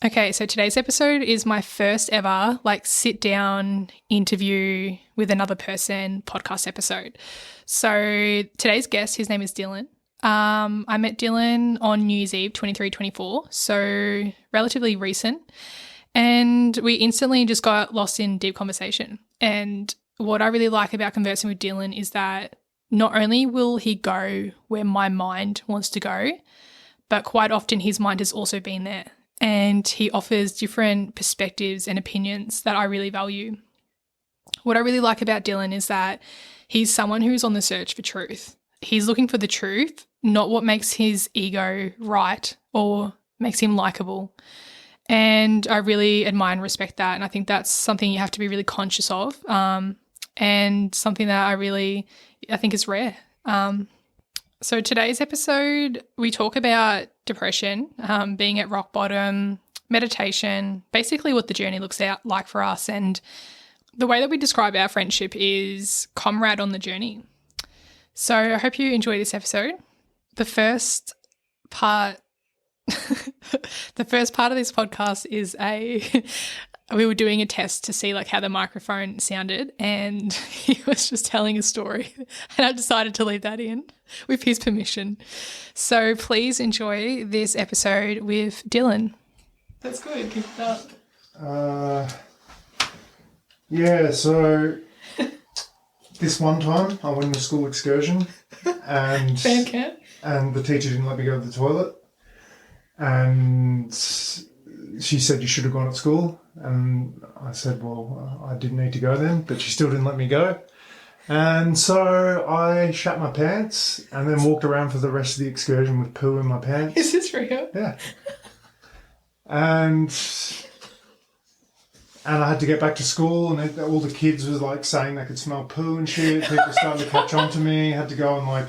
Okay, so today's episode is my first ever sit down interview with another person podcast episode. So today's guest, his name is Dylan. I met Dylan on New Year's Eve 23-24, so relatively recent. And we instantly just got lost in deep conversation. And what I really like about conversing with Dylan is that not only will he go where my mind wants to go, but quite often his mind has also been there. And he offers different perspectives and opinions that I really value. What I really like about Dylan is that he's someone who's on the search for truth. He's looking for the truth, not what makes his ego right or makes him likable. And I really admire and respect that. And I think that's something you have to be really conscious of, and something that I think is rare. So today's episode, we talk about depression, being at rock bottom, meditation, basically what the journey looks like for us. And the way that we describe our friendship is comrade on the journey. So I hope you enjoy this episode. The first part of this podcast is we were doing a test to see how the microphone sounded, and he was just telling a story, and I decided to leave that in with his permission. So please enjoy this episode with Dylan. That's good. Keep it up. Yeah, so this one time I went on a school excursion and the teacher didn't let me go to the toilet, and she said you should have gone at school, and I said, well, I didn't need to go then, but she still didn't let me go. And so I shat my pants and then walked around for the rest of the excursion with poo in my pants. Is this real? Yeah. And I had to get back to school, and all the kids was saying they could smell poo and shit. People started to catch on to me. I had to go and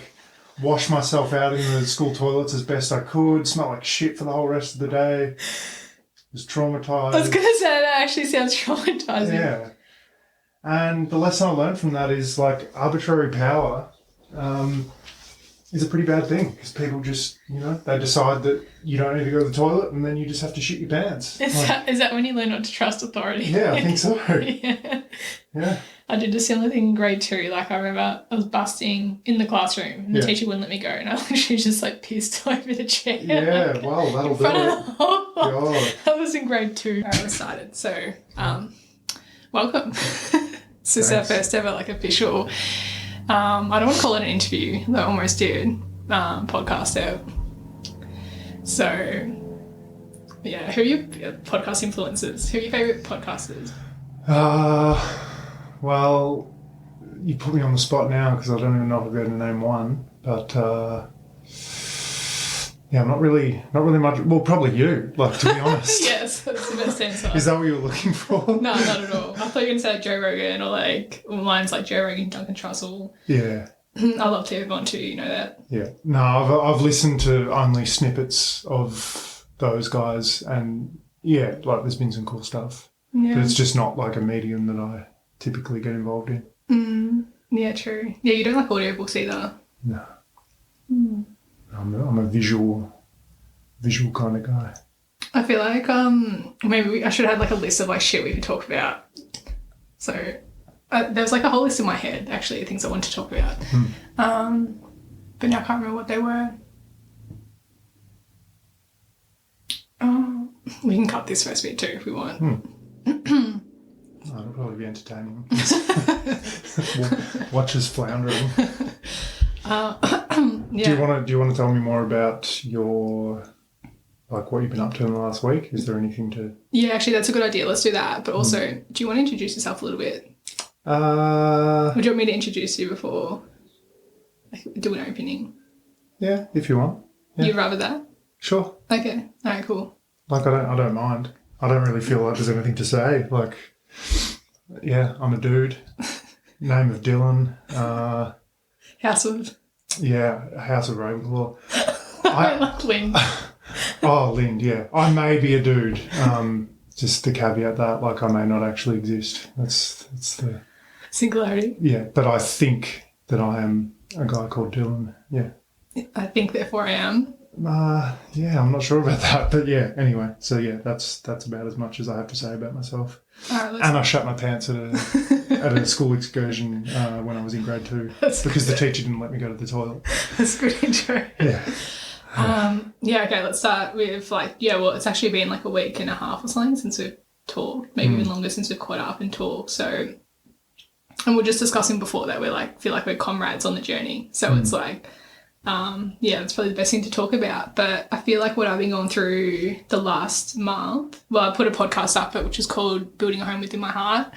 wash myself out in the school toilets as best I could. Smelled like shit for the whole rest of the day. Was traumatised. I was going to say that actually sounds traumatising. Yeah. And the lesson I learned from that is arbitrary power is a pretty bad thing, because people just, they decide that you don't need to go to the toilet, and then you just have to shit your pants. Is that when you learn not to trust authority? Yeah, I think so. Yeah. I did a similar thing in grade 2. I remember I was busting in the classroom and the teacher wouldn't let me go, and I literally just pissed over the chair. Yeah, well, that'll do it. God. That was in grade 2. I was excited. So, welcome. This is our first ever official, I don't want to call it an interview, though I almost did, podcast out. So, yeah, who are your podcast influencers? Who are your favourite podcasters? Well, you put me on the spot now because I don't even know if I'll be able to name one. But I'm not really much. Well, probably you. To be honest. Yes, that's the best answer. Is that what you were looking for? No, not at all. I thought you were going to say Joe Rogan or mine's Joe Rogan, Duncan Trussell. Yeah. I love to have one too. You know that. Yeah. No, I've listened to only snippets of those guys, and there's been some cool stuff. Yeah. But it's just not a medium that I typically get involved in. Yeah, true. Yeah, you don't like audiobooks either. No. I'm a visual kind of guy. I feel maybe I should have a list of shit we could talk about. So there was a whole list in my head, actually, of things I wanted to talk about. But now I can't remember what they were. We can cut this first bit too if we want. That'll probably be entertaining. Watch us floundering. Yeah. Do you want to tell me more about your what you've been up to in the last week? Is there anything to? Yeah, actually, that's a good idea. Let's do that. But also, do you want to introduce yourself a little bit? Or do you want me to introduce you before do an opening? Yeah, if you want. Yeah. You'd rather that? Sure. Okay. All right. Cool. I don't mind. I don't really feel like there's anything to say. I'm a dude. Name of Dylan. House of. Yeah, House of Ravenclaw. I like Linde. Oh, Linde, yeah. I may be a dude. Just to caveat that, I may not actually exist. That's the... Singularity. Yeah, but I think that I am a guy called Dylan, yeah. I think, therefore I am. Yeah, I'm not sure about that, but yeah. Anyway, so yeah, that's about as much as I have to say about myself. And I shut my pants at a school excursion when I was in grade 2 because the teacher didn't let me go to the toilet. That's a good intro. Yeah. Okay, let's start with it's actually been like a week and a half or something since we've talked, maybe even longer since we've caught up and talked. So, and we're just discussing before that feel like we're comrades on the journey. So it's like, that's probably the best thing to talk about. But I feel like what I've been going through the last month, I put a podcast up, which is called Building a Home Within My Heart.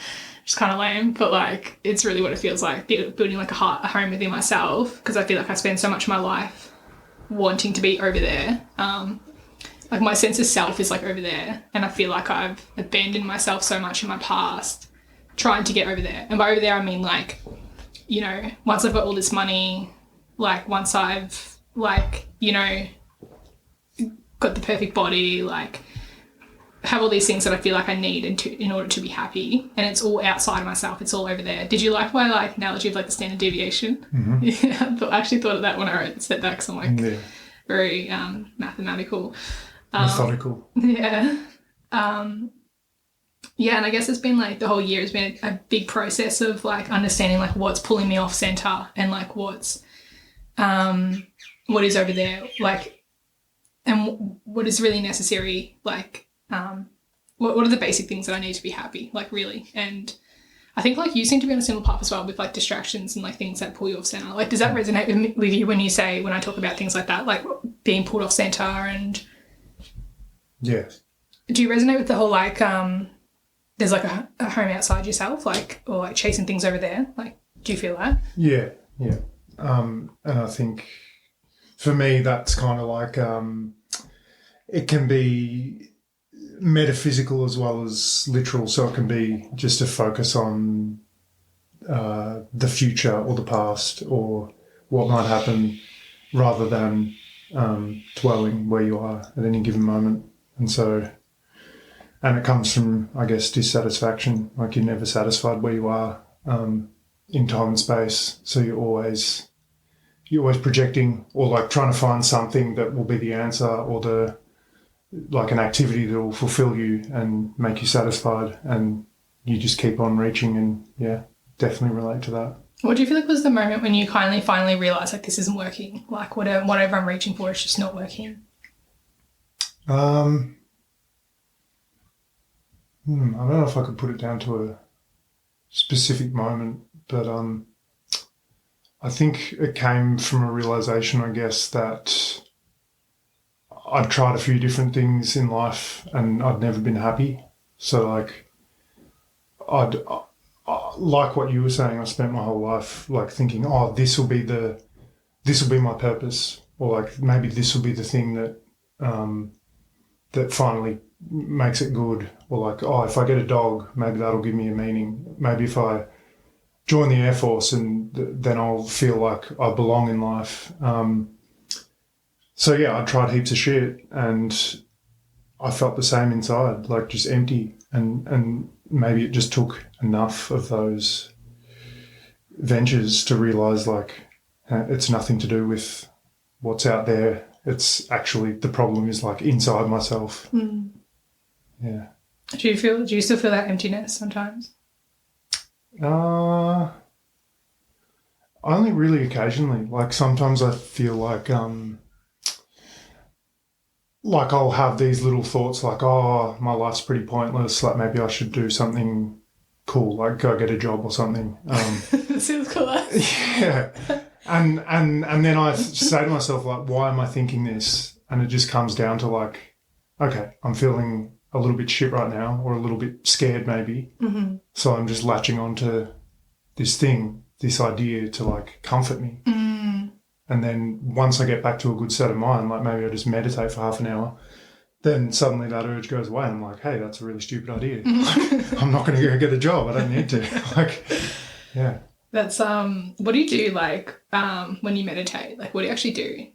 It's kind of lame, but like, it's really what it feels like, building like a home within myself, because I feel like I spend so much of my life wanting to be over there. Like my sense of self is like over there, and I feel like I've abandoned myself so much in my past trying to get over there. And by over there I mean like, once I've got all this money, like once I've got the perfect body, like have all these things that I feel like I need in order to be happy, and it's all outside of myself, it's all over there. Did you like my analogy of like the standard deviation? Mm-hmm. Yeah, I actually thought of that when I said that, because I'm like very mathematical. Methodical. Yeah. And I guess it's been like the whole year has been a big process of like understanding like what's pulling me off center, and like what is over there, like, and what is really necessary, like what are the basic things that I need to be happy, like really. And I think like you seem to be on a similar path as well, with like distractions and like things that pull you off center. Like, does that resonate with you when I talk about things like that, like being pulled off center? And yes, do you resonate with the whole like there's like a home outside yourself, like, or like chasing things over there? Like, do you feel that? Yeah. And I think for me that's kind of like it can be metaphysical as well as literal. So it can be just a focus on the future or the past or what might happen, rather than dwelling where you are at any given moment. And it comes from, I guess, dissatisfaction. Like, you're never satisfied where you are in time and space. So you're always projecting, or like trying to find something that will be the answer, or like an activity that will fulfill you and make you satisfied, and you just keep on reaching. And yeah, definitely relate to that. What do you feel like was the moment when you finally realised like this isn't working? Like whatever I'm reaching for is just not working? I don't know if I could put it down to a specific moment, but I think it came from a realisation, I guess, that I'd tried a few different things in life and I'd never been happy. So like, like what you were saying, I spent my whole life like thinking, oh, this will be my purpose, or like maybe this will be the thing that that finally makes it good, or like, oh, if I get a dog, maybe that'll give me a meaning. Maybe if I join the Air Force, and then I'll feel like I belong in life. So yeah, I tried heaps of shit, and I felt the same inside, like just empty. And maybe it just took enough of those ventures to realise like it's nothing to do with what's out there. It's actually, the problem is like inside myself. Mm. Yeah. Do you still feel that emptiness sometimes? Only really occasionally. Like sometimes I feel like I'll have these little thoughts like, oh, my life's pretty pointless. Like maybe I should do something cool, like go get a job or something. Sounds cool. Yeah. And then I say to myself, like, why am I thinking this? And it just comes down to like, okay, I'm feeling a little bit shit right now, or a little bit scared maybe. Mm-hmm. So I'm just latching onto this idea to like comfort me. Mm. And then once I get back to a good state of mind, like maybe I just meditate for half an hour, then suddenly that urge goes away. I'm like, hey, that's a really stupid idea. I'm not going to go get a job. I don't need to. Like, yeah. That's what do you do like when you meditate? Like, what do you actually do?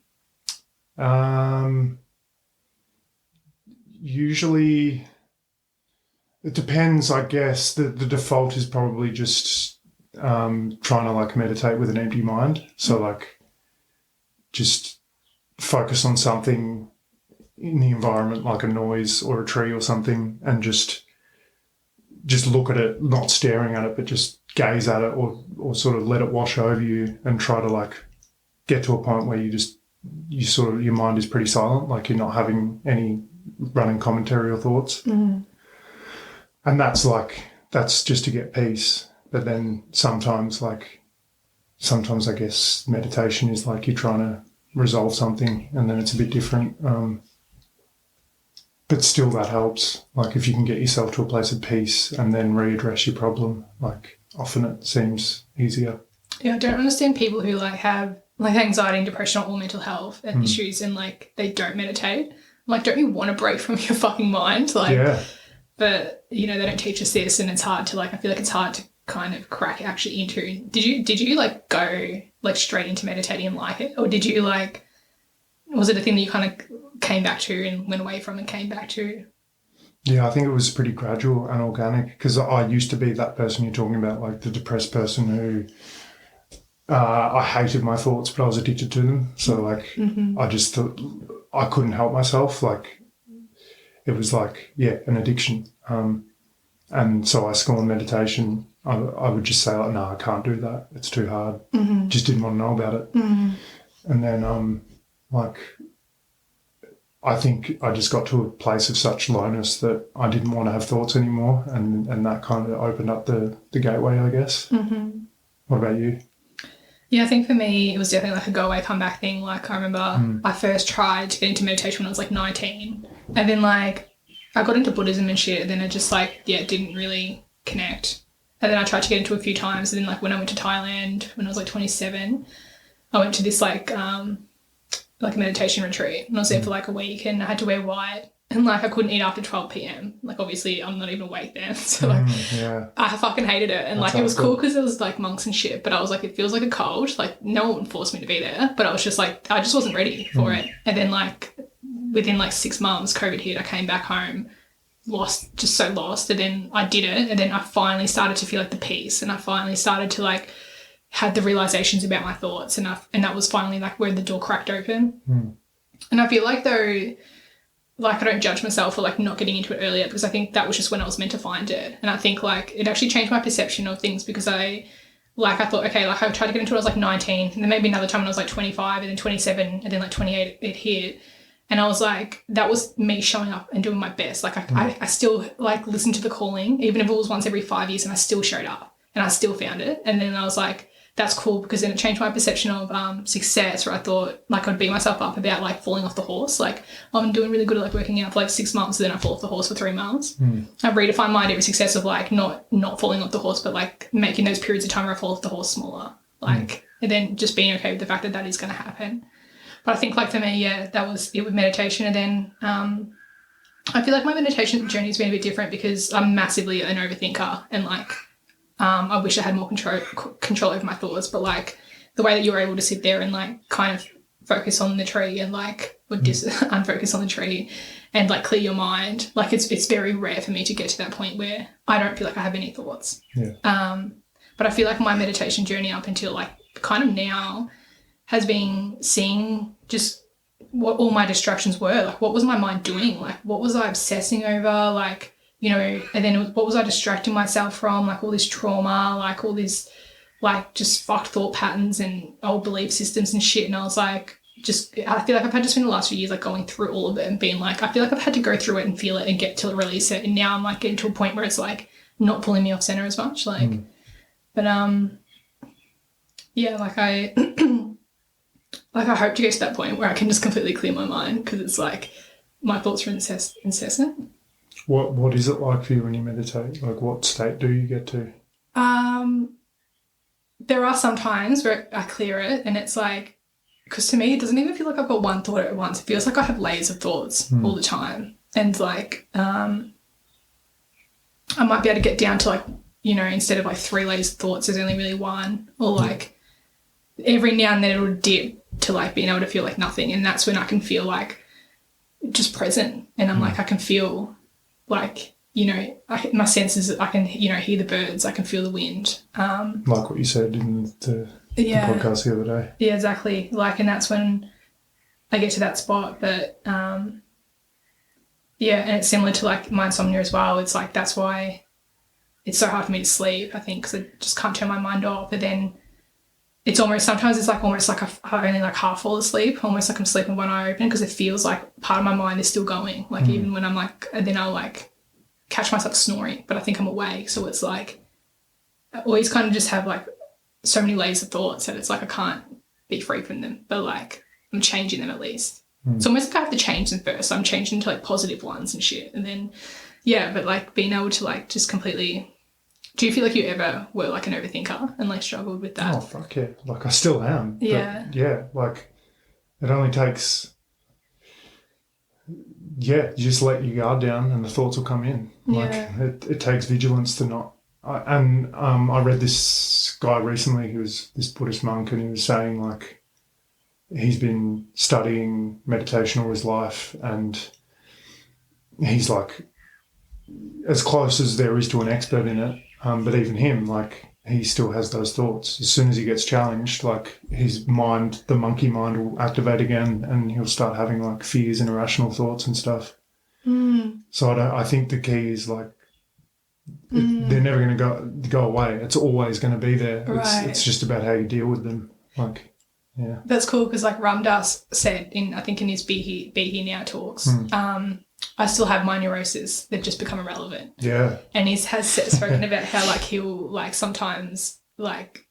Usually it depends, I guess. The default is probably just trying to like meditate with an empty mind. So like just focus on something in the environment, like a noise or a tree or something, and just look at it, not staring at it, but just gaze at it, or sort of let it wash over you, and try to like get to a point where your mind is pretty silent, like you're not having any running commentary or thoughts. Mm. And that's just to get peace. But then sometimes I guess meditation is like you're trying to resolve something, and then it's a bit different. But still that helps. Like if you can get yourself to a place of peace and then readdress your problem, like often it seems easier. Yeah, I don't understand people who like have like anxiety and depression or mental health issues and like they don't meditate. Like, don't you want to break from your fucking mind? Like, yeah. But, you know, they don't teach us this, and it's hard to like, I feel like it's hard to kind of crack actually into. Did you like go like straight into meditating and like it? Or did you like, was it a thing that you kind of came back to and went away from and came back to? Yeah, I think it was pretty gradual and organic, because I used to be that person you're talking about, like the depressed person who I hated my thoughts, but I was addicted to them. So like I just thought I couldn't help myself. Like it was like, yeah, an addiction. And so I scorned meditation. I would just say like, no, I can't do that. It's too hard. Just didn't want to know about it. And then like I think I just got to a place of such lowness that I didn't want to have thoughts anymore, and that kind of opened up the gateway, I guess. What about you? Yeah, I think for me it was definitely like a go away, come back thing. Like I remember I first tried to get into meditation when I was like 19, and then like I got into Buddhism and shit, and then it just like, yeah, it didn't really connect. And then I tried to get into it a few times, and then like when I went to Thailand when I was like 27, I went to this like a meditation retreat, and I was there for like a week, and I had to wear white, and like I couldn't eat after 12 p.m. Like obviously I'm not even awake then, so like I fucking hated it. And like it was cool because there was like monks and shit, but I was like, it feels like a cult. Like no one forced me to be there, but I was just like, I just wasn't ready for it. And then like within like 6 months COVID hit, I came back home just so lost, and then I did it, and then I finally started to feel like the peace, and I finally started to like had the realizations about my thoughts, and that was finally like where the door cracked open. And I feel like though, like I don't judge myself for like not getting into it earlier, because I think that was just when I was meant to find it. And I think like it actually changed my perception of things, because I thought, okay, like I tried to get into it when I was like 19, and then maybe another time when I was like 25, and then 27, and then like 28 it hit. And I was like, that was me showing up and doing my best. Like I still like listened to the calling, even if it was once every 5 years, and I still showed up and I still found it. And then I was like, that's cool, because then it changed my perception of success, where I thought like I'd beat myself up about like falling off the horse. Like I'm doing really good at like working out for like 6 months, and then I fall off the horse for 3 months. I redefined my idea of success of like not falling off the horse, but like making those periods of time where I fall off the horse smaller. Like and then just being okay with the fact that that is going to happen. But I think like for me, yeah, that was it with meditation. And then I feel like my meditation journey has been a bit different, because I'm massively an overthinker, and like I wish I had more control over my thoughts. But like the way that you're able to sit there and like kind of focus on the tree and like unfocus on the tree and like clear your mind, like it's very rare for me to get to that point where I don't feel like I have any thoughts. But I feel like my meditation journey up until like kind of now has been seeing just what all my distractions were. Like what was my mind doing? Like what was I obsessing over? Like, you know, and then what was I distracting myself from? Like all this trauma, like all this like just fucked thought patterns and old belief systems and shit. And I was like, I feel like I've had to spend the last few years like going through all of it and being like, I feel like I've had to go through it and feel it and get to release it. And now I'm like getting to a point where it's like not pulling me off center as much. Like, but yeah, like I hope to get to that point where I can just completely clear my mind, because it's like my thoughts are incessant. What is it like for you when you meditate? Like what state do you get to? There are some times where I clear it, and it's like, because to me it doesn't even feel like I've got one thought at once. It feels like I have layers of thoughts all the time. And like I might be able to get down to like, you know, instead of like 3 layers of thoughts, there's only really one, or like every now and then it'll dip to like being able to feel like nothing, and that's when I can feel like just present, and I'm like I can feel like, you know, my senses, I can, you know, hear the birds, I can feel the wind. Like what you said in the podcast the other day. Yeah, exactly. Like, and that's when I get to that spot. But yeah, and it's similar to like my insomnia as well. It's like that's why it's so hard for me to sleep, I think, because I just can't turn my mind off. But then it's almost, sometimes it's like almost like I only like half fall asleep, almost like I'm sleeping with one eye open, because it feels like part of my mind is still going. Like even when I'm like, and then I'll like catch myself snoring, but I think I'm awake. So it's like I always kind of just have like so many layers of thoughts that it's like I can't be free from them, but like I'm changing them at least. It's almost like I have to change them first. So I'm changing to like positive ones and shit. And then, yeah, but like being able to like just completely, do you feel like you ever were like an overthinker and like struggled with that? Oh, fuck yeah. Like I still am. Yeah. But yeah, like it only takes, you just let your guard down and the thoughts will come in. Like it takes vigilance to not. I read this guy recently who was this Buddhist monk, and he was saying like he's been studying meditation all his life, and he's like as close as there is to an expert in it. But even him, like he still has those thoughts. As soon as he gets challenged, like his mind, the monkey mind, will activate again, and he'll start having like fears and irrational thoughts and stuff. So I think the key is like they're never going to go away. It's always going to be there. Right. It's just about how you deal with them. Like, yeah. That's cool, because like Ram Dass said I think in his Be Here Now talks, I still have my neuroses. They've just become irrelevant. Yeah. And has spoken about how like he'll like sometimes like,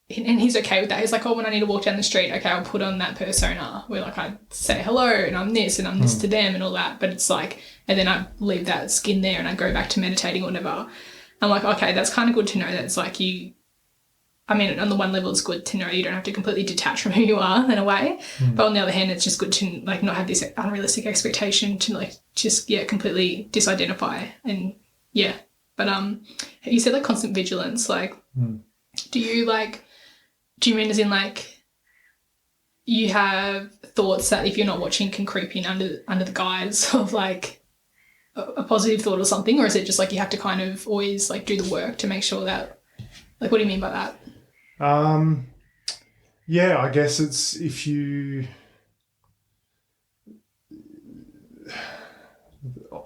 and he's okay with that. He's like, oh, when I need to walk down the street, okay, I'll put on that persona where like I say hello and I'm this to them and all that. But it's like, and then I leave that skin there and I go back to meditating or whatever. I'm like, okay, that's kind of good to know that it's like I mean, on the one level, it's good to know you don't have to completely detach from who you are in a way. But on the other hand, it's just good to like not have this unrealistic expectation to like just, completely disidentify. And yeah. But you said like constant vigilance, like do you mean as in like you have thoughts that if you're not watching can creep in under the guise of like a positive thought or something? Or is it just like you have to kind of always like do the work to make sure that, like, what do you mean by that? Yeah, I guess it's if you,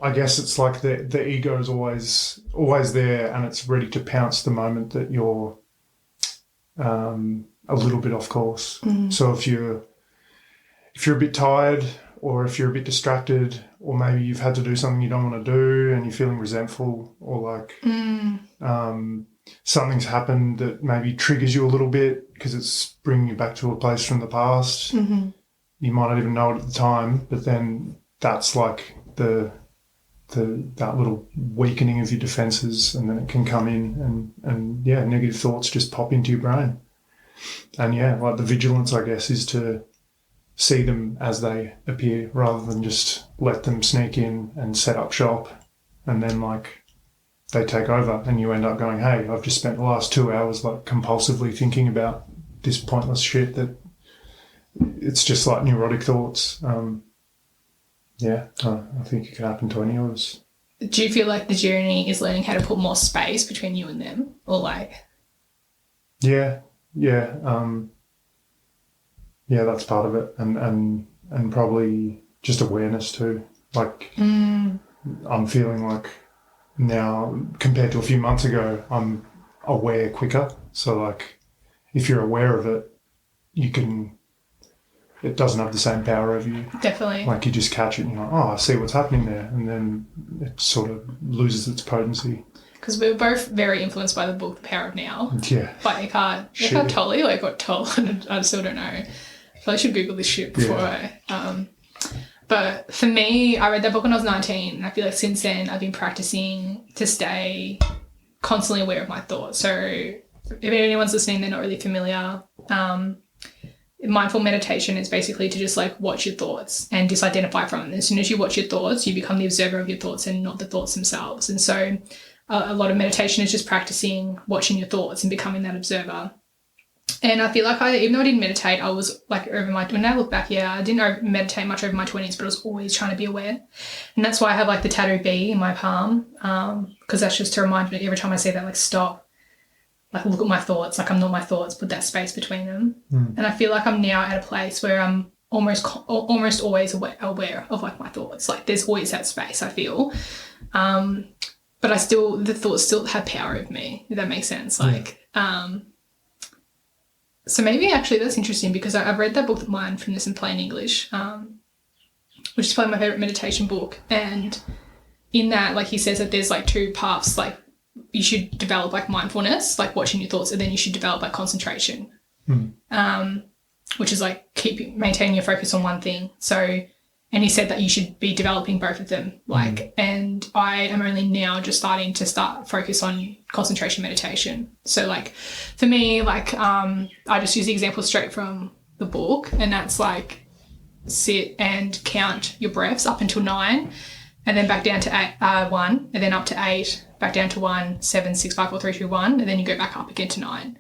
I guess it's like the ego is always there, and it's ready to pounce the moment that you're a little bit off course. So if you're a bit tired, or if you're a bit distracted, or maybe you've had to do something you don't want to do and you're feeling resentful, or like something's happened that maybe triggers you a little bit because it's bringing you back to a place from the past. You might not even know it at the time, but then that's like that little weakening of your defenses, and then it can come in and negative thoughts just pop into your brain. And like the vigilance, I guess, is to see them as they appear rather than just let them sneak in and set up shop, and then like they take over and you end up going, hey, I've just spent the last 2 hours like compulsively thinking about this pointless shit that it's just like neurotic thoughts. I think it can happen to any of us. Do you feel like the journey is learning how to put more space between you and them, or like? Yeah, that's part of it, and probably just awareness too. Like I'm feeling like now compared to a few months ago, I'm aware quicker. So like if you're aware of it, it doesn't have the same power over you. Definitely. Like you just catch it and you're like, oh, I see what's happening there. And then it sort of loses its potency. Because we were both very influenced by the book The Power of Now. Yeah. By Eckhart Tolle, like what Tolle, I still don't know. I should Google this shit before but for me, I read that book when I was 19, and I feel like since then I've been practicing to stay constantly aware of my thoughts. So if anyone's listening, they're not really familiar. Mindful meditation is basically to just like watch your thoughts and disidentify from them. As soon as you watch your thoughts, you become the observer of your thoughts and not the thoughts themselves. And so a lot of meditation is just practicing watching your thoughts and becoming that observer. And I feel like even though I didn't meditate, I was like when I look back, I didn't meditate much over my 20s, but I was always trying to be aware. And that's why I have like the tattoo bee in my palm, because that's just to remind me every time I say that, like stop, like look at my thoughts, like I'm not my thoughts, put that space between them. And I feel like I'm now at a place where I'm almost always aware of like my thoughts. Like there's always that space, I feel. But the thoughts still have power over me, if that makes sense. Like, so maybe actually that's interesting because I've read that book, Mindfulness in Plain English, which is probably my favorite meditation book. And in that, like he says that there's like two paths, like you should develop like mindfulness, like watching your thoughts, and then you should develop like concentration, which is like maintaining your focus on one thing. So, and he said that you should be developing both of them. Like, and I am only now just starting to focus on concentration meditation. So like for me, like, I just use the example straight from the book, and that's like sit and count your breaths up until 9 and then back down to 1 and then up to 8, back down to 1, 7, 6, 5, 4, 3, 2, 1, and then you go back up again to 9.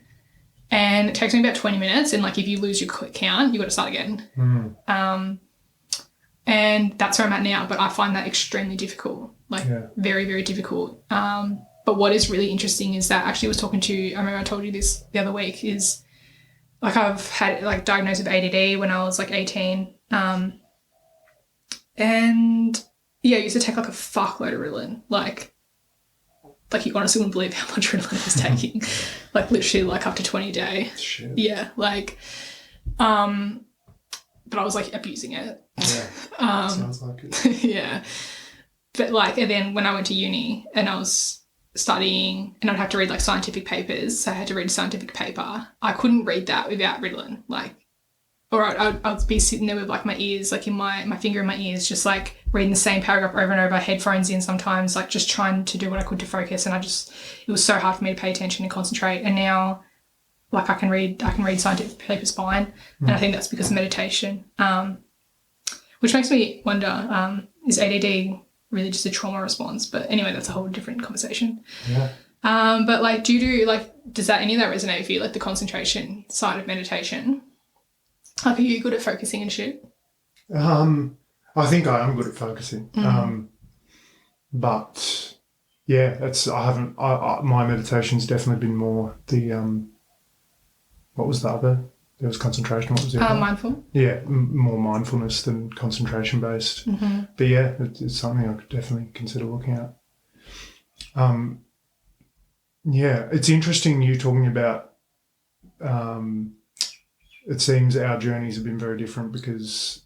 And it takes me about 20 minutes. And like if you lose your count, you've got to start again. And that's where I'm at now, but I find that extremely difficult, like very, very difficult. But what is really interesting is that actually I was talking to, I remember I told you this the other week, is like I've had like diagnosed with ADD when I was like 18. And yeah, I used to take like a fuckload of Ritalin. Like you honestly wouldn't believe how much Ritalin I was taking. Like literally like up to 20 a day. Shit. Yeah. Like, but I was like abusing it. Yeah. Sounds like it. Yeah. But like, and then when I went to uni and I was studying and I'd have to read like scientific papers, so I had to read a scientific paper, I couldn't read that without Ritalin. Like, or I'd be sitting there with like my ears, like in my finger in my ears, just like reading the same paragraph over and over, headphones in sometimes, like just trying to do what I could to focus. And it was so hard for me to pay attention and concentrate. And now like I can read scientific papers fine. And I think that's because of meditation. Which makes me wonder, is ADD really just a trauma response? But anyway, that's a whole different conversation. Yeah. But like, does any of that resonate with you? Like the concentration side of meditation? Like, are you good at focusing and shit? I think I am good at focusing. But yeah, my meditation's definitely been more the, what was the other? There was concentration. What was the other? Mindful. Yeah, more mindfulness than concentration based. But yeah, it's something I could definitely consider looking at. Yeah, it's interesting you talking about, it seems our journeys have been very different because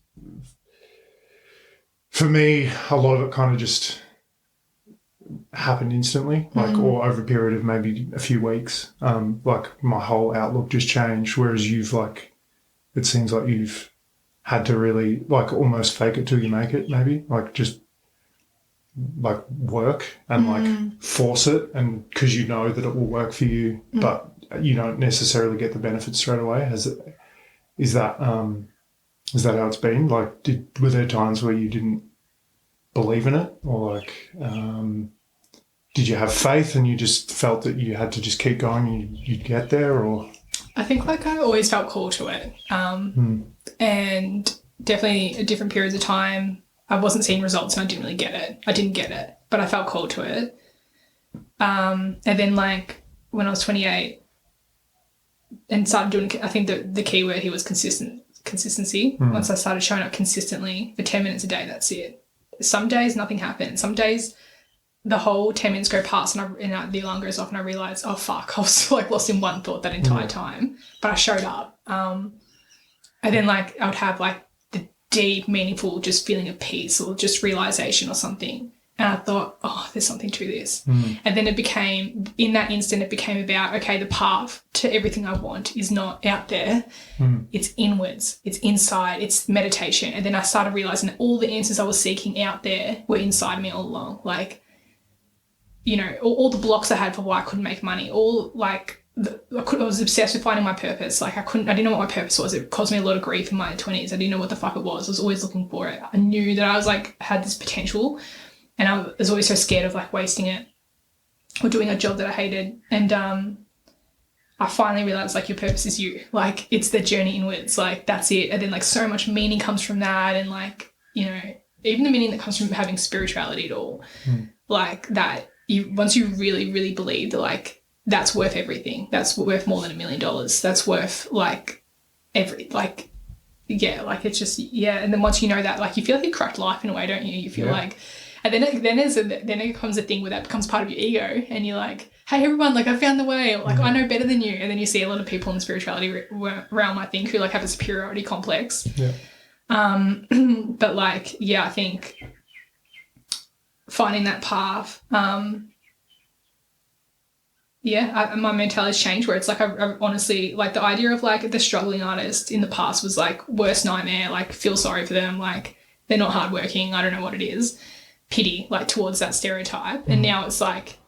for me, a lot of it kind of just happened instantly, like, or over a period of maybe a few weeks. Like my whole outlook just changed, whereas it seems like you've had to really like almost fake it till you make it, maybe like just like work and like force it, and because you know that it will work for you, but you don't necessarily get the benefits straight away. Is that how it's been? Like, were there times where you didn't believe in it, or like, did you have faith and you just felt that you had to just keep going and you'd get there? Or I think like I always felt called to it, and definitely at different periods of time I wasn't seeing results and I didn't really get it. I didn't get it, but I felt called to it. And then like when I was 28 and started doing, I think the key word here was consistency. Once I started showing up consistently for 10 minutes a day, that's it. Some days nothing happens. Some days the whole 10 minutes go past and the alarm goes off and I realise, oh fuck, I was like lost in one thought that entire time, but I showed up. And then like I would have like the deep, meaningful just feeling of peace or just realisation or something. And I thought, oh, there's something to this. And then in that instant, it became about, okay, the path to everything I want is not out there. It's inwards. It's inside. It's meditation. And then I started realising that all the answers I was seeking out there were inside me all along. Like, you know, all the blocks I had for why I couldn't make money, all like, I was obsessed with finding my purpose. Like I didn't know what my purpose was. It caused me a lot of grief in my 20s. I didn't know what the fuck it was. I was always looking for it. I knew that I was like, had this potential. And I was always so scared of like wasting it or doing a job that I hated. And I finally realised like your purpose is you. Like it's the journey inwards. Like that's it. And then like so much meaning comes from that. And like, you know, even the meaning that comes from having spirituality at all. Like that once you really, really believe that like that's worth everything. That's worth more than $1 million. That's worth like yeah, like it's just, yeah. And then once you know that, like you feel like you cracked life in a way, don't you? You feel like, and then it comes a thing where that becomes part of your ego, and you're like, hey everyone, like I found the way, or like I know better than you. And then you see a lot of people in the spirituality realm, I think, who like have a superiority complex. Yeah. But like, yeah, I think finding that path, my mentality's changed where it's like I honestly, like the idea of like the struggling artist in the past was like worst nightmare, like feel sorry for them, like they're not hardworking, I don't know what it is, pity like towards that stereotype. And now it's like,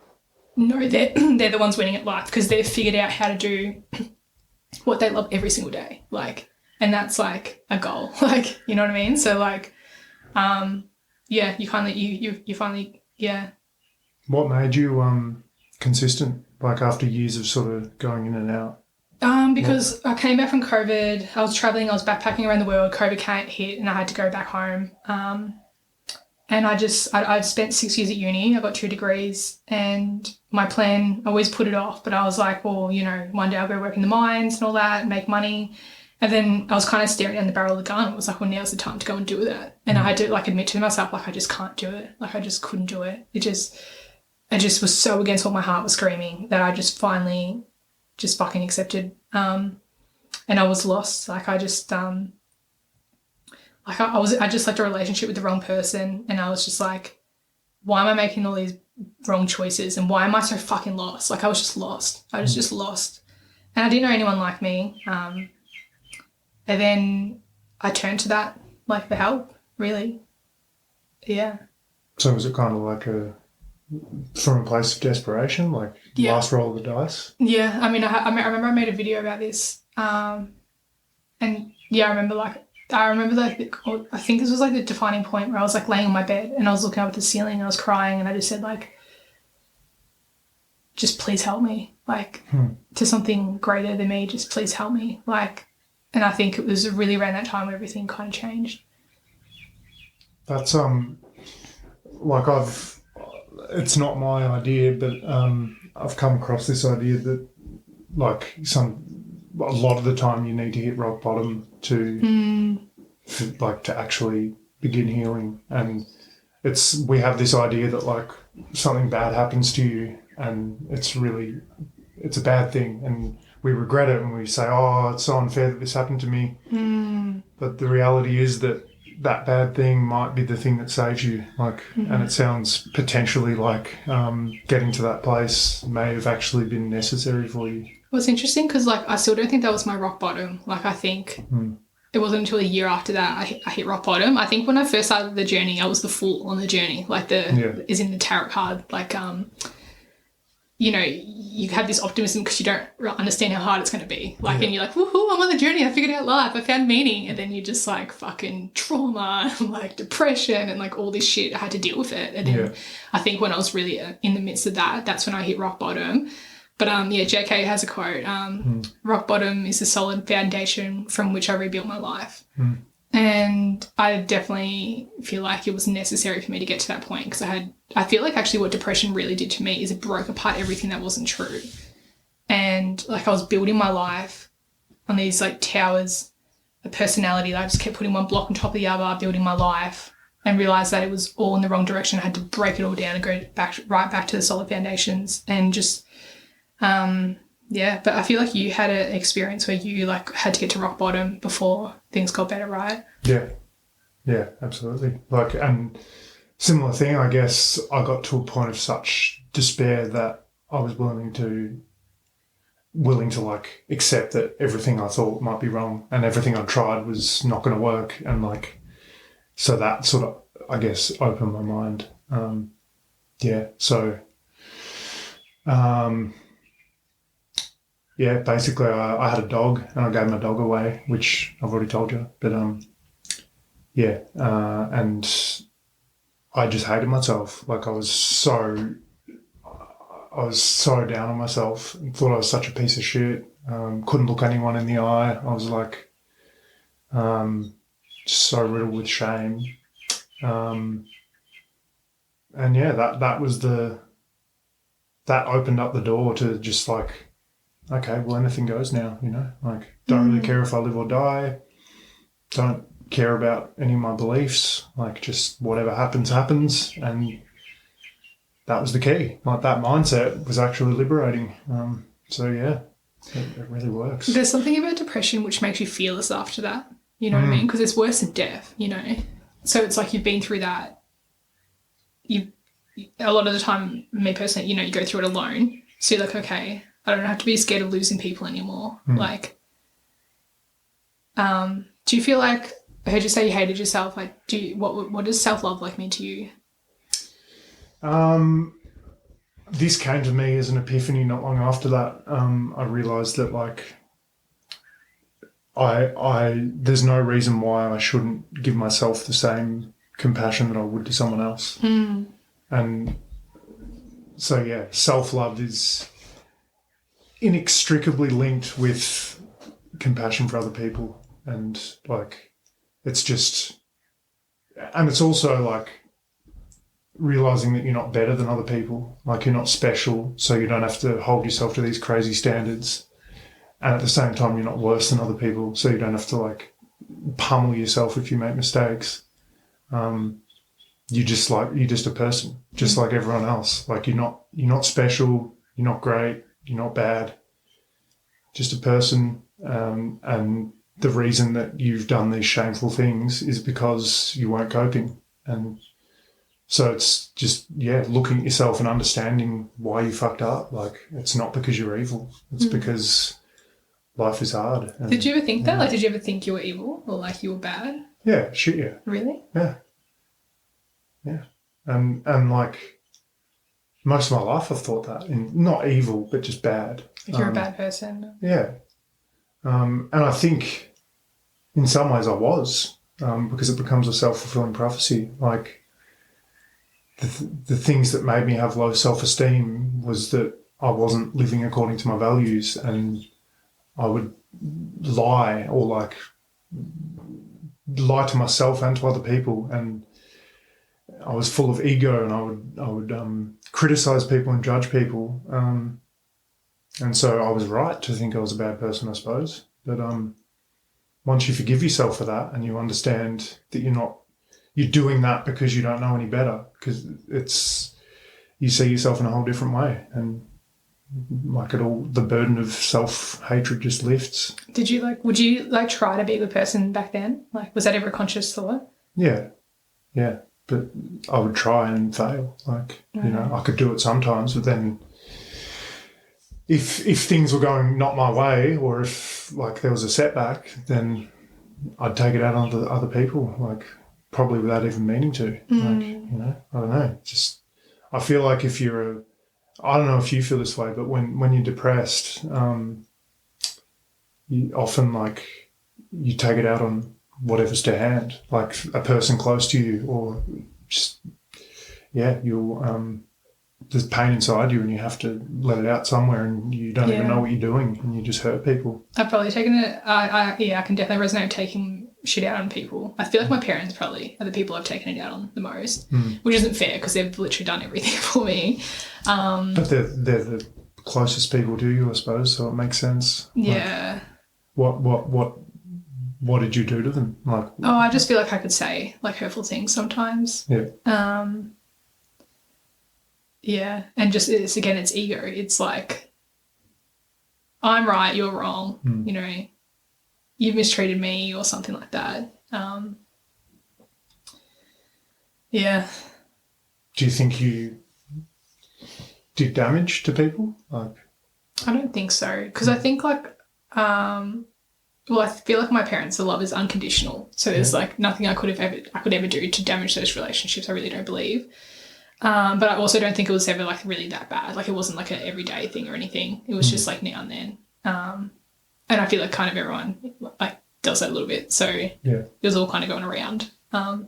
no, they're the ones winning at life because they've figured out how to do what they love every single day, like, and that's like a goal, like, you know what I mean? So like, you finally, yeah. What made you consistent, like after years of sort of going in and out? Because I came back from COVID, I was traveling, I was backpacking around the world, COVID hit and I had to go back home. And I'd spent 6 years at uni, I got 2 degrees, and my plan, I always put it off, but I was like, well, you know, one day I'll go work in the mines and all that and make money. And then I was kind of staring down the barrel of the gun. It was like, well, now's the time to go and do that. And I had to like admit to myself, like, I just can't do it. Like, I just couldn't do it. I just was so against what my heart was screaming that I just finally just fucking accepted. And I was lost. Like, I just, I just left a relationship with the wrong person, and I was just like, why am I making all these wrong choices, and why am I so fucking lost? Like, I was just lost. I was just lost. And I didn't know anyone like me. And then I turned to that, like, for help, really. Yeah. So was it kind of like from a place of desperation, like last roll of the dice? Yeah. I mean, I remember I made a video about this. And yeah, I remember like, I think this was like the defining point where I was like laying on my bed and I was looking up at the ceiling and I was crying, and I just said like, just please help me, like to something greater than me, just please help me. Like, and I think it was really around that time where everything kind of changed. That's like it's not my idea, but I've come across this idea that like a lot of the time you need to hit rock bottom to actually begin healing. And we have this idea that like something bad happens to you and it's a bad thing, and we regret it and we say, oh, it's so unfair that this happened to me. But the reality is that bad thing might be the thing that saves you. Like, and it sounds potentially like getting to that place may have actually been necessary for you. Well, it's interesting because like I still don't think that was my rock bottom. Like, I think it wasn't until a year after that I hit rock bottom. I think when I first started the journey, I was the fool on the journey, like is in the tarot card. Like, you know, you have this optimism because you don't understand how hard it's going to be. Like, and you're like, woohoo, I'm on the journey. I figured out life. I found meaning. And then you just like fucking trauma and like depression and like all this shit. I had to deal with it. And then I think when I was really in the midst of that, that's when I hit rock bottom. But JK has a quote, rock bottom is a solid foundation from which I rebuilt my life. And I definitely feel like it was necessary for me to get to that point because I feel like actually what depression really did to me is it broke apart everything that wasn't true. And like I was building my life on these like towers of personality that I just kept putting one block on top of the other, building my life, and realised that it was all in the wrong direction. I had to break it all down and go right back to the solid foundations and just but I feel like you had an experience where you like had to get to rock bottom before things got better, right? Yeah, absolutely. Like, and similar thing, I guess I got to a point of such despair that I was willing to like accept that everything I thought might be wrong and everything I tried was not going to work. And like, so that sort of, I guess, opened my mind. Basically I had a dog and I gave my dog away, which I've already told you. But, and I just hated myself. Like I was so down on myself and thought I was such a piece of shit. Couldn't look anyone in the eye. I was like, just so riddled with shame. That opened up the door to just like, okay, well, anything goes now, you know, like don't really care if I live or die. don't care about any of my beliefs. Like, just whatever happens, happens. And that was the key. Like, that mindset was actually liberating. So, yeah, it really works. There's something about depression which makes you fearless after that. You know what I mean? Because it's worse than death, you know? So it's like you've been through that. A lot of the time, me personally, you know, you go through it alone. So you're like, okay, I don't have to be scared of losing people anymore. Like, do you feel like, I heard you say you hated yourself. Like, what does self-love like mean to you? This came to me as an epiphany not long after that. I realised that, like, there's no reason why I shouldn't give myself the same compassion that I would to someone else. And so, yeah, self-love is inextricably linked with compassion for other people. And, like, it's just... And it's also, like, realising that you're not better than other people. Like, you're not special, so you don't have to hold yourself to these crazy standards. And at the same time, you're not worse than other people, so you don't have to, like, pummel yourself if you make mistakes. You're just a person, just like everyone else. Like, you're not special, you're not great, you're not bad, just a person. And the reason that you've done these shameful things is because you weren't coping. And so it's just, yeah, looking at yourself and understanding why you fucked up. Like, it's not because you're evil. It's because life is hard. And, did you ever think that? Like, did you ever think you were evil or, like, you were bad? Yeah, shit, yeah. Really? Yeah. Yeah. And like, most of my life I've thought that. And not evil, but just bad. Like, you're a bad person. Yeah. And I think in some ways I was, because it becomes a self-fulfilling prophecy. Like, the things that made me have low self-esteem was that I wasn't living according to my values, and I would lie or, like, lie to myself and to other people, and I was full of ego, and I would criticize people and judge people, and so I was right to think I was a bad person, I suppose. But once you forgive yourself for that and you understand that you're doing that because you don't know any better, because you see yourself in a whole different way, and like, the burden of self-hatred just lifts. Would you try to be a good person back then? Like, was that ever a conscious thought? Yeah. But I would try and fail. Like, you know, I could do it sometimes, but then if things were going not my way, or if, like, there was a setback, then I'd take it out on other people, like, probably without even meaning to. Like, you know, I don't know. Just, I feel like if you're I don't know if you feel this way, but when you're depressed, you often, like, you take it out on whatever's to hand, like a person close to you, or just, yeah, there's pain inside you and you have to let it out somewhere, and you don't even know what you're doing, and you just hurt people. I've probably taken it, I can definitely resonate with taking shit out on people. I feel like my parents probably are the people I've taken it out on the most, which isn't fair because they've literally done everything for me. But they're the closest people to you, I suppose, so it makes sense. Yeah. Like, what did you do to them? Like, I just feel like I could say, like, hurtful things sometimes. Yeah. Yeah, and just it's ego. It's like, I'm right, you're wrong. You know, you've mistreated me or something like that. Yeah. Do you think you did damage to people? Like, I don't think so, because I think, like, I feel like my parents' love is unconditional. So there's like nothing I could ever do to damage those relationships. I really don't believe. But I also don't think it was ever, like, really that bad. Like, it wasn't like an everyday thing or anything. It was just, like, now and then. And I feel like kind of everyone, like, does that a little bit. So it was all kind of going around. But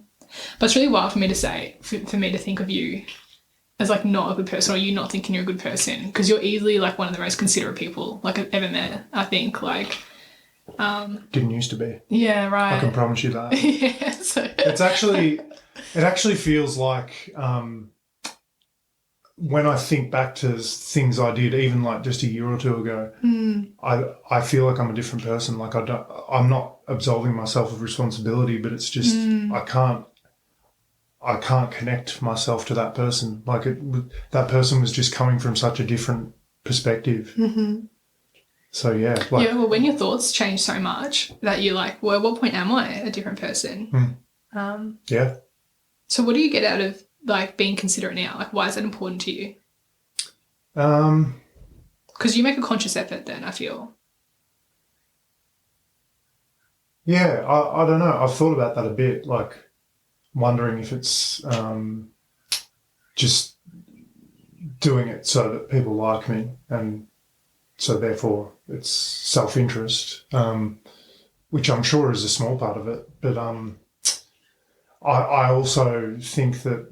it's really wild for me to say, for me to think of you as, like, not a good person, or you not thinking you're a good person, because you're easily, like, one of the most considerate people, like, I've ever met, I think. Like, didn't used to be. Yeah, right. I can promise you that. Yeah, so. It actually feels like when I think back to things I did, even like just a year or two ago, I feel like I'm a different person. Like I'm not absolving myself of responsibility, but it's just I can't connect myself to that person. Like that person was just coming from such a different perspective. Mm-hmm. So yeah, well, when your thoughts change so much that you're like, well, at what point am I a different person? Yeah. So what do you get out of like being considerate now? Like, why is that important to you? Because you make a conscious effort then, I feel. Yeah, I don't know. I've thought about that a bit, like wondering if it's just doing it so that people like me, and so therefore it's self-interest, which I'm sure is a small part of it. But I also think that,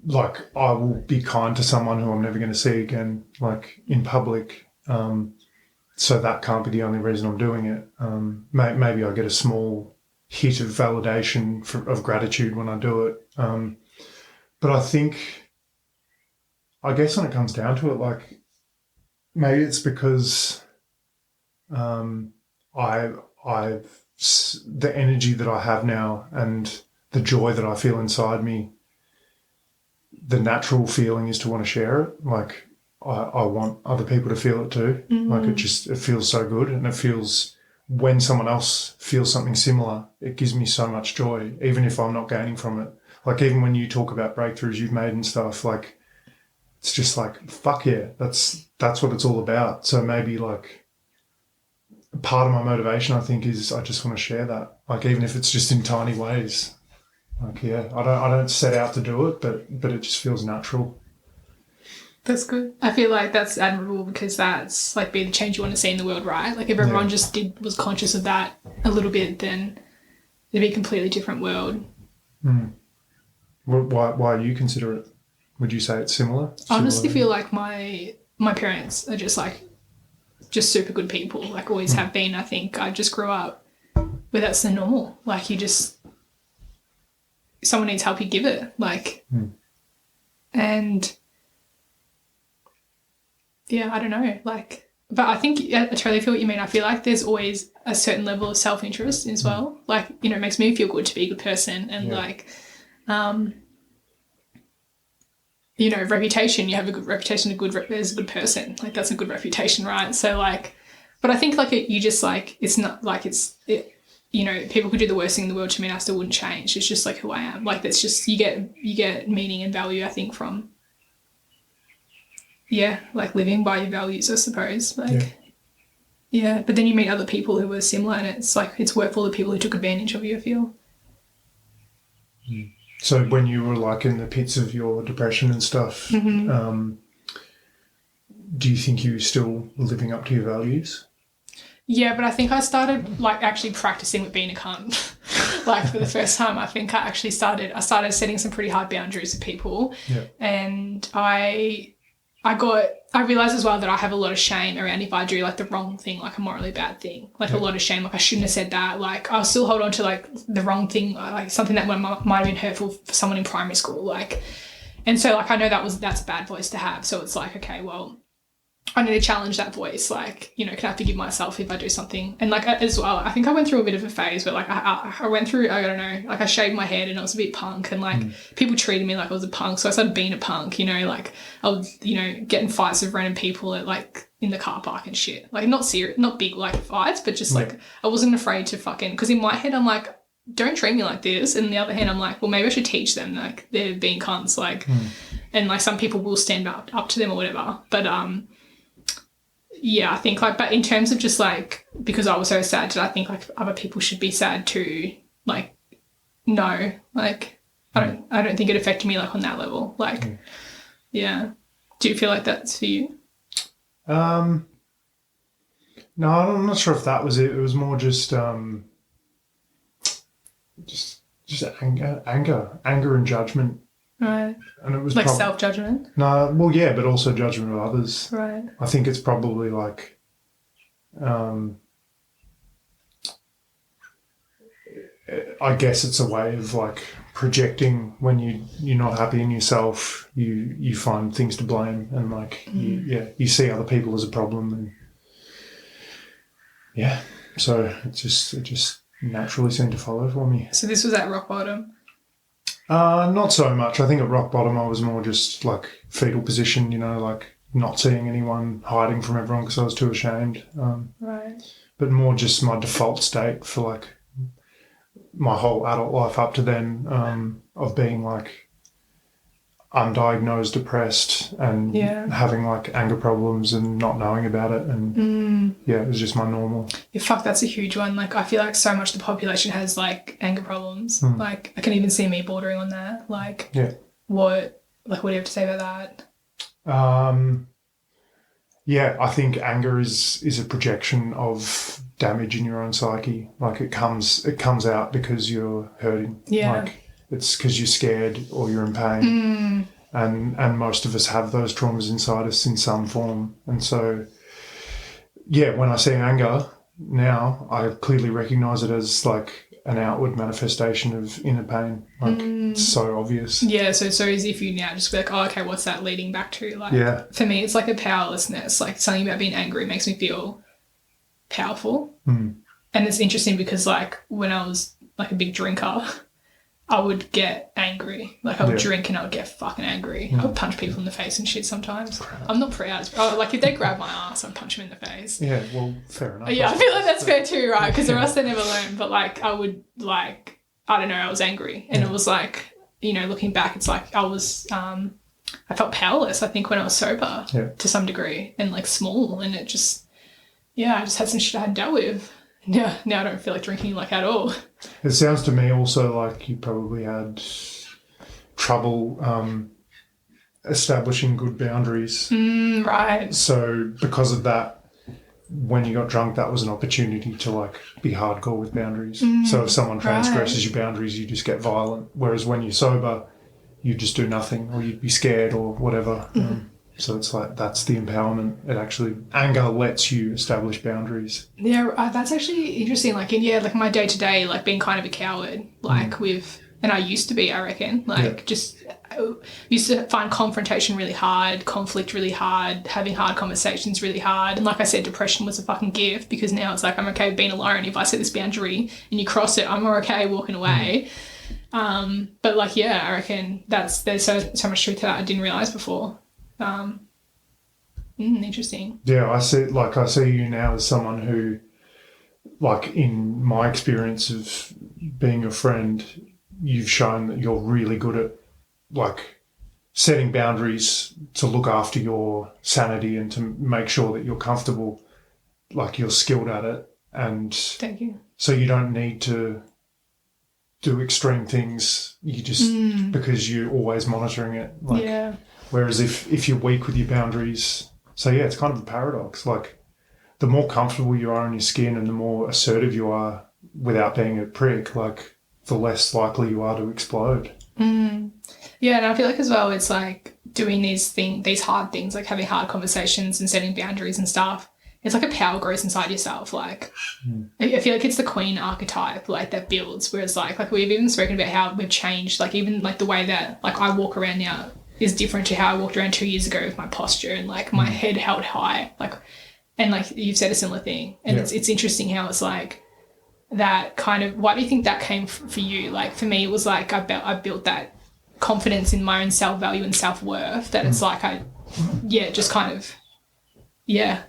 like, I will be kind to someone who I'm never going to see again, like in public. So that can't be the only reason I'm doing it. Maybe I get a small hit of validation of gratitude when I do it. But I guess when it comes down to it, like, maybe it's because I've the energy that I have now and the joy that I feel inside me, the natural feeling is to want to share it. Like, I want other people to feel it too. Like, it feels so good, and it feels, when someone else feels something similar, it gives me so much joy, even if I'm not gaining from it. Like, even when you talk about breakthroughs you've made and stuff, like, it's just like, fuck yeah, that's what it's all about. So maybe, like, part of my motivation, I think, is I just want to share that. Like, even if it's just in tiny ways. Like, yeah, I don't set out to do it, but it just feels natural. That's good. I feel like that's admirable, because that's like be the change you want to see in the world, right? Like, if everyone just was conscious of that a little bit, then it'd be a completely different world. Why you consider it? Would you say it's similar? I honestly feel like my parents are just super good people, like always have been. I think I just grew up where that's the normal. Like, someone needs help, you give it. Like, and yeah, I don't know. Like, but I think I totally feel what you mean. I feel like there's always a certain level of self-interest as well. Like, you know, it makes me feel good to be a good person, and like, you know, reputation. You have a good reputation, as a good person. Like, that's a good reputation, right? So like, but I think like you just like, it's not like you know, people could do the worst thing in the world to me and I still wouldn't change. It's just like who I am. Like, that's just, you get meaning and value, I think, from, like living by your values, I suppose. Like, yeah. But then you meet other people who are similar, and it's like, it's worth all the people who took advantage of you, I feel. So when you were like in the pits of your depression and stuff, do you think you still were living up to your values? Yeah, but I think I started like actually practicing with being a cunt. Like, for the first time, I think I started setting some pretty hard boundaries with people. Yeah. And I realised as well that I have a lot of shame around if I do like the wrong thing, like a morally bad thing, like a lot of shame, like I shouldn't have said that. Like, I'll still hold on to like the wrong thing, like something that might have been hurtful for someone in primary school. Like, and so like, I know that's a bad voice to have. So it's like, okay, well, I need to challenge that voice. Like, you know, can I forgive myself if I do something? And like, as well, I think I went through a bit of a phase where like I went through, I don't know, like I shaved my head and I was a bit punk, and like people treated me like I was a punk. So I started being a punk, you know, like I was, you know, getting fights with random people at like in the car park and shit. Like, not serious, not big like fights, but just like, I wasn't afraid to fucking, because in my head I'm like, don't treat me like this. And on the other hand, I'm like, well, maybe I should teach them, like they're being cunts, like, and like some people will stand up to them or whatever. But yeah, I think like, but in terms of just like, because I was so sad, did I think like other people should be sad too? Like, no, like I don't think it affected me like on that level. Like, yeah. Do you feel like that's for you? No, I'm not sure if that was it. It was more just anger and judgment. Right. And it was like self-judgment? No, well, yeah, but also judgment of others. Right. I think it's probably like, I guess it's a way of like projecting when you're not happy in yourself. You find things to blame, and like you see other people as a problem, and so it just naturally seemed to follow for me. So this was at rock bottom? Not so much. I think at rock bottom I was more just like fetal position, like not seeing anyone, hiding from everyone because I was too ashamed. Right. But more just my default state for like my whole adult life up to then, of being like undiagnosed depressed and having like anger problems and not knowing about it, and it was just my normal. Yeah, fuck, that's a huge one. Like, I feel like so much of the population has like anger problems. Like, I can even see me bordering on that. Like, what do you have to say about that? I think anger is a projection of damage in your own psyche. Like, it comes out because you're hurting. Like, it's because you're scared or you're in pain. And most of us have those traumas inside us in some form. And so, when I see anger now, I clearly recognise it as like an outward manifestation of inner pain. Like, it's so obvious. Yeah, so it's so easy for you now just be like, oh, okay, what's that leading back to? Like, for me, it's like a powerlessness. Like, something about being angry makes me feel powerful. And it's interesting because, like, when I was like a big drinker, I would get angry. Like, I would drink and I would get fucking angry. I would punch people in the face and shit sometimes. I'm not proud. Like, if they grab my ass, I'd punch them in the face. Yeah, well, fair enough. Yeah, I feel like that's fair too, right? Because the rest they never learn. But, like, I would, like, I don't know, I was angry. And it was like, looking back, it's like I was, I felt powerless, I think, when I was sober to some degree and, like, small. And it just, I just had some shit I hadn't dealt with. Now I don't feel like drinking, like, at all. It sounds to me also like you probably had trouble establishing good boundaries. Right. So because of that, when you got drunk, that was an opportunity to like be hardcore with boundaries. So if someone transgresses your boundaries, you just get violent. Whereas when you're sober, you just do nothing, or you'd be scared or whatever. So it's like, that's the empowerment. It actually, anger lets you establish boundaries. Yeah, that's actually interesting. Like, like my day to day, like being kind of a coward, like and I used to be, I reckon, like just I used to find confrontation really hard, conflict really hard, having hard conversations really hard. And like I said, depression was a fucking gift, because now it's like, I'm okay being alone. If I set this boundary and you cross it, I'm okay walking away. But like, I reckon there's so much truth to that I didn't realise before. Interesting. Yeah, I see you now as someone who, like, in my experience of being a friend, you've shown that you're really good at, like, setting boundaries to look after your sanity and to make sure that you're comfortable. Like, you're skilled at it. And thank you. So you don't need to do extreme things. You just, because you're always monitoring it. Like, whereas if you're weak with your boundaries, so it's kind of a paradox. Like, the more comfortable you are in your skin and the more assertive you are without being a prick, like, the less likely you are to explode. Yeah, and I feel like as well, it's like doing these hard things, like having hard conversations and setting boundaries and stuff. It's like a power grows inside yourself. Like, I feel like it's the queen archetype, like, that builds. Whereas like we've even spoken about how we've changed, like, even like the way that like I walk around now is different to how I walked around 2 years ago with my posture and like my head held high, like, and like you've said a similar thing. And it's interesting how it's like that kind of, why do you think that came for you? Like, for me, it was like I built that confidence in my own self-value and self-worth that it's like just kind of,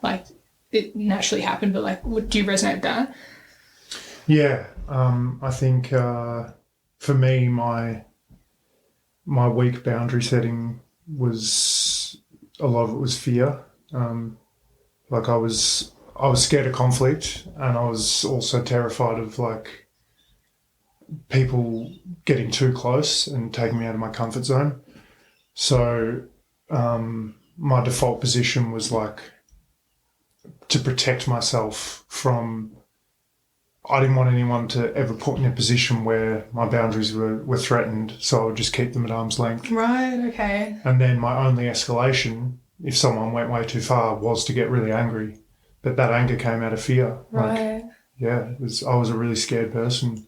like it naturally happened. But like, do you resonate with that? Yeah, I think for me, my weak boundary setting was, a lot of it was fear. Like, I was scared of conflict, and I was also terrified of like people getting too close and taking me out of my comfort zone. So my default position was like to protect myself from, I didn't want anyone to ever put me in a position where my boundaries were threatened, so I would just keep them at arm's length. Right, okay. And then my only escalation, if someone went way too far, was to get really angry. But that anger came out of fear. Right. Like, I was a really scared person.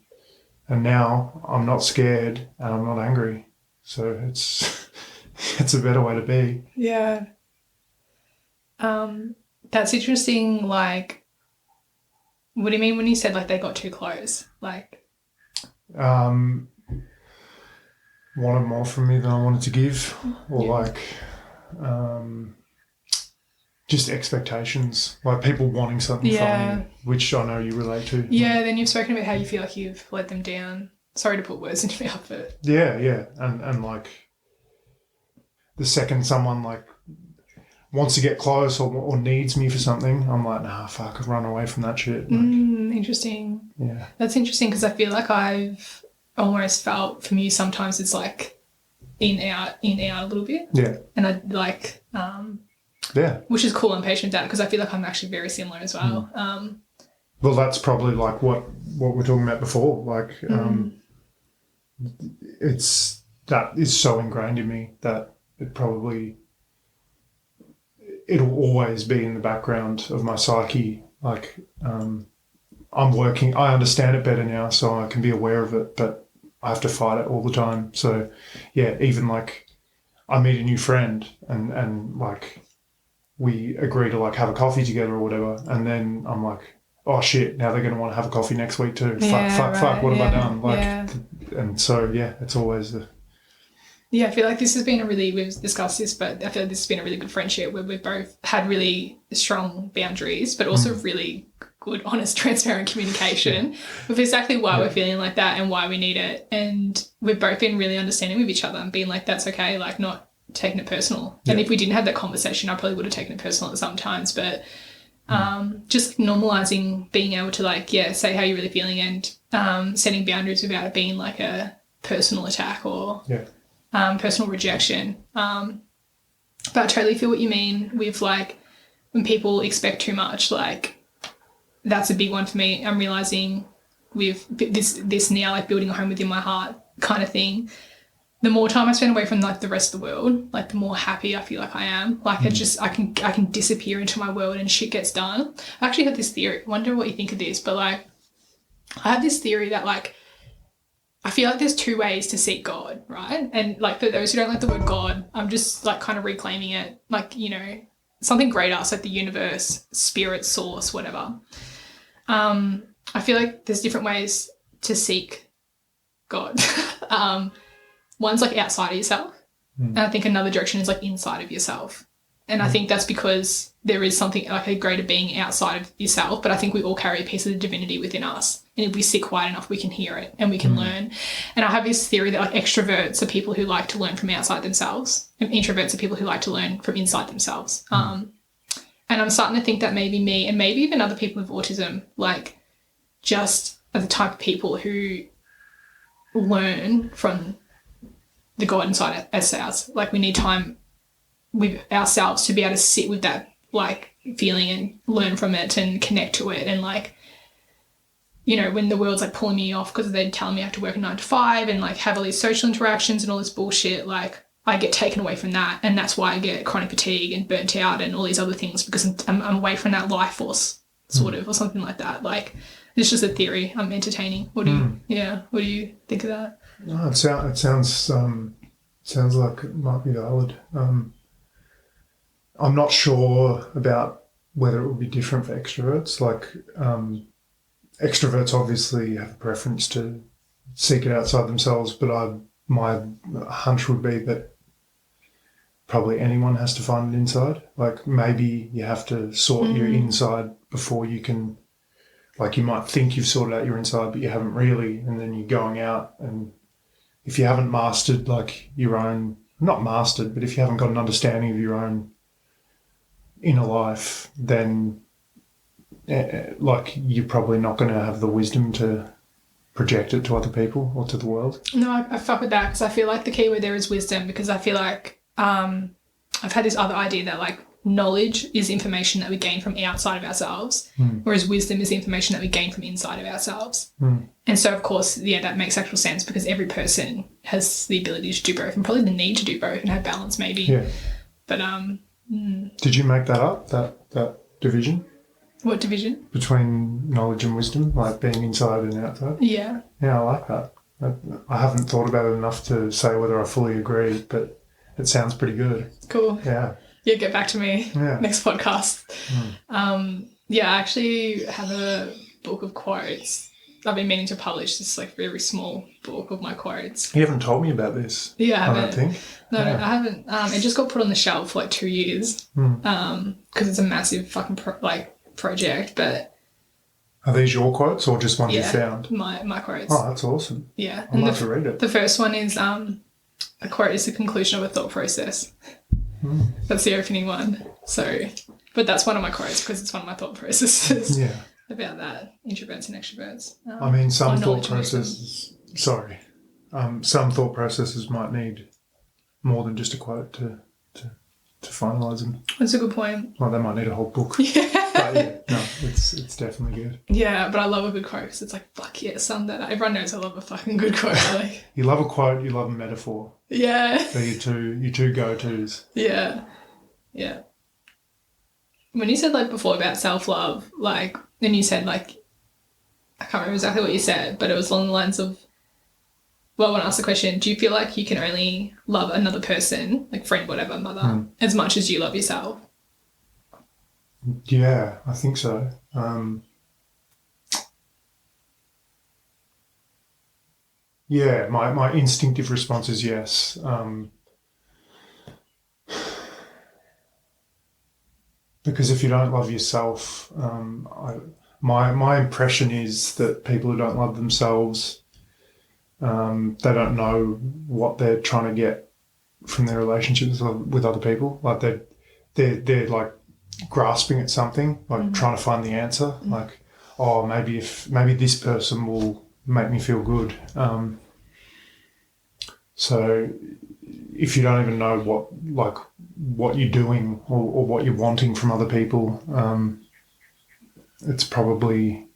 And now I'm not scared and I'm not angry. So it's it's a better way to be. Yeah. That's interesting. Like, what do you mean when you said like they got too close? Like, wanted more from me than I wanted to give, or like just expectations, like people wanting something from you, which I know you relate to. Yeah, then you've spoken about how you feel like you've let them down. Sorry to put words into your mouth, but yeah, and like the second someone like wants to get close or needs me for something, I'm like, nah, fuck, I'd run away from that shit. Like, interesting. Yeah, that's interesting because I feel like I've almost felt from you sometimes it's like in out a little bit. Yeah, and I like which is cool. I'm patient with that because I feel like I'm actually very similar as well. Well, that's probably like what we're talking about before. Like, it's that is so ingrained in me that it'll always be in the background of my psyche. Like, I'm working. I understand it better now, so I can be aware of it, but I have to fight it all the time. So, yeah, even like I meet a new friend and like we agree to like have a coffee together or whatever, and then I'm like, oh shit, now they're going to want to have a coffee next week too. Fuck, what have I done? Like, and so yeah, it's always the. Yeah, I feel like this has been we've discussed this, but I feel like this has been a really good friendship where we've both had really strong boundaries, but also really good, honest, transparent communication with exactly why we're feeling like that and why we need it. And we've both been really understanding with each other and being like, that's okay, like not taking it personal. And if we didn't have that conversation, I probably would have taken it personal at some times, but just normalizing being able to like, say how you're really feeling and setting boundaries without it being like a personal attack or personal rejection. But I totally feel what you mean with like when people expect too much, like that's a big one for me. I'm realizing with this now, like building a home within my heart kind of thing, the more time I spend away from like the rest of the world, like the more happy I feel like I am. Like I can disappear into my world and shit gets done. I actually had this theory. I wonder what you think of this, but like I have this theory that like I feel like there's two ways to seek God, right? And like for those who don't like the word God, I'm just like kind of reclaiming it, like, you know, something greater, so like the universe, spirit, source, whatever. I feel like there's different ways to seek God. One's like outside of yourself. And I think another direction is like inside of yourself. And I think that's because there is something like a greater being outside of yourself, but I think we all carry a piece of the divinity within us. And if we sit quiet enough, we can hear it and we can learn. And I have this theory that like extroverts are people who like to learn from outside themselves and introverts are people who like to learn from inside themselves. And I'm starting to think that maybe me and maybe even other people with autism, like just are the type of people who learn from the God inside ourselves. Like we need time with ourselves to be able to sit with that like feeling and learn from it and connect to it. And like, you know, when the world's like pulling me off because they're telling me I have to work a 9 to 5 and like have all these social interactions and all this bullshit, like I get taken away from that. And that's why I get chronic fatigue and burnt out and all these other things because I'm away from that life force sort of or something like that. Like it's just a theory I'm entertaining. What do you think of that? No, it sounds like it might be valid. I'm not sure about whether it would be different for extroverts. Like extroverts obviously have a preference to seek it outside themselves, but my hunch would be that probably anyone has to find it inside. Like maybe you have to sort your inside before you can, like you might think you've sorted out your inside, but you haven't really, and then you're going out and if you haven't mastered like your own, not mastered, but if you haven't got an understanding of your own inner life, then like you're probably not going to have the wisdom to project it to other people or to the world. No, I fuck with that because I feel like the key word there is wisdom because I feel like I've had this other idea that like knowledge is information that we gain from outside of ourselves, whereas wisdom is information that we gain from inside of ourselves. And so, of course, that makes actual sense because every person has the ability to do both and probably the need to do both and have balance maybe. Yeah. But did you make that up, that division? What division? Between knowledge and wisdom, like being inside and outside. Yeah. Yeah, I like that. I haven't thought about it enough to say whether I fully agree, but it sounds pretty good. Cool. Yeah. Yeah, get back to me next podcast. Yeah, I actually have a book of quotes. I've been meaning to publish this like very small book of my quotes. You haven't told me about this. Yeah, I don't think. No, I haven't. It just got put on the shelf for like 2 years because it's a massive fucking project. But are these your quotes or just ones you found? My quotes. Oh, that's awesome. Yeah, I'd love to read it. The first one is a quote is the conclusion of a thought process. That's the opening one. So, but that's one of my quotes because it's one of my thought processes. Yeah. About that, introverts and extroverts. I mean, some thought processes. Sorry, some thought processes might need more than just a quote to finalise them. That's a good point. Well, they might need a whole book. Yeah. But yeah, no, it's definitely good. Yeah, but I love a good quote because it's like, fuck yeah, some that everyone knows I love a fucking good quote. Like, you love a quote, you love a metaphor. Yeah. They're your two go-tos. Yeah. Yeah. When you said like before about self-love, like, then you said like, I can't remember exactly what you said, but it was along the lines of, well, I want to ask the question, do you feel like you can only love another person, like friend, whatever, mother, as much as you love yourself? Yeah, I think so. Yeah, my instinctive response is yes. Because if you don't love yourself, my impression is that people who don't love themselves, they don't know what they're trying to get from their relationships with other people. Like they're like grasping at something, like trying to find the answer. Like, oh, maybe this person will make me feel good. So if you don't even know what you're doing or what you're wanting from other people, it's probably,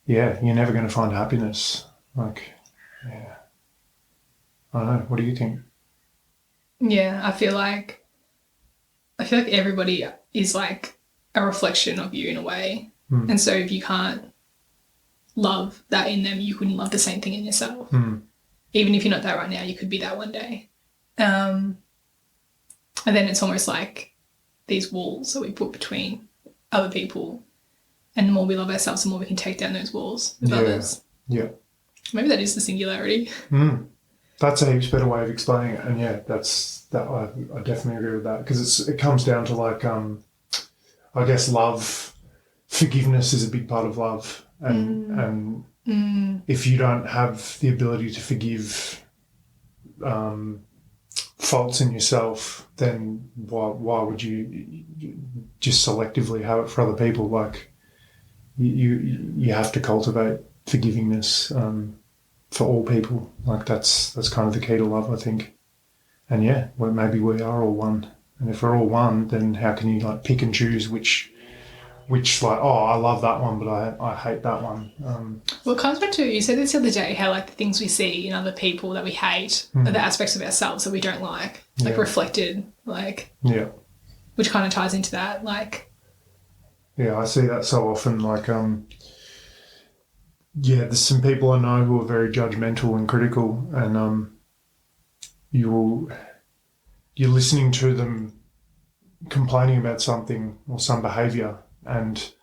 you're never going to find happiness. Like, yeah. I don't know. What do you think? Yeah, I feel like everybody is like a reflection of you in a way. And so if you can't love that in them, you couldn't love the same thing in yourself. Even if you're not that right now, you could be that one day. And then it's almost like these walls that we put between other people. And the more we love ourselves, the more we can take down those walls with others. Yeah. Maybe that is the singularity. That's a heaps better way of explaining it. And yeah, I definitely agree with that. Because it comes down to like, I guess forgiveness is a big part of love. And if you don't have the ability to forgive faults in yourself, then why would you just selectively have it for other people? Like you have to cultivate forgivingness for all people. Like that's kind of the key to love, I think. And yeah, well, maybe we are all one. And if we're all one, then how can you like pick and choose which like, oh, I love that one, but I hate that one. Well, it comes back to, you said this the other day, how like the things we see in other people that we hate are the aspects of ourselves that we don't like reflected, like, which kind of ties into that, like. Yeah, I see that so often, like, there's some people I know who are very judgmental and critical, and you're listening to them complaining about something or some behaviour, and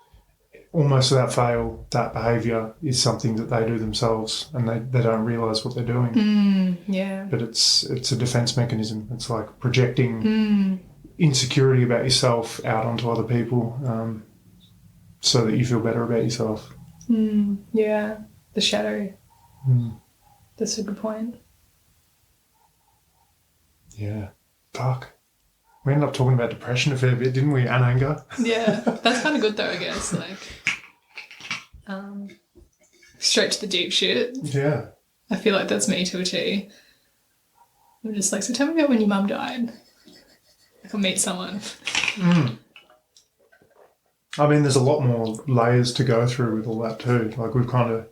almost without fail, that behaviour is something that they do themselves, and they don't realise what they're doing. But it's a defence mechanism. It's like projecting insecurity about yourself out onto other people, so that you feel better about yourself. Yeah, the shadow. That's a good point. Yeah. Fuck. We ended up talking about depression a fair bit, didn't we? And anger. Yeah, that's kind of good though, I guess. Like, straight to the deep shit. Yeah. I feel like that's me to a T. I'm just like, so tell me about when your mum died. I can meet someone. I mean, there's a lot more layers to go through with all that too. Like we've kind of,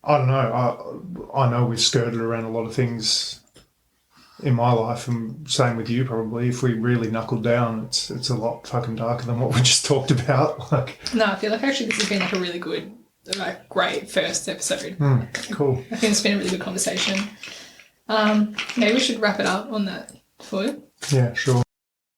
I don't know, I know we've skirted around a lot of things in my life, and same with you probably, if we really knuckled down, it's a lot fucking darker than what we just talked about. No, I feel like actually this has been like a really good, like great first episode. Cool. I think it's been a really good conversation. Maybe we should wrap it up on that for you. Yeah, sure.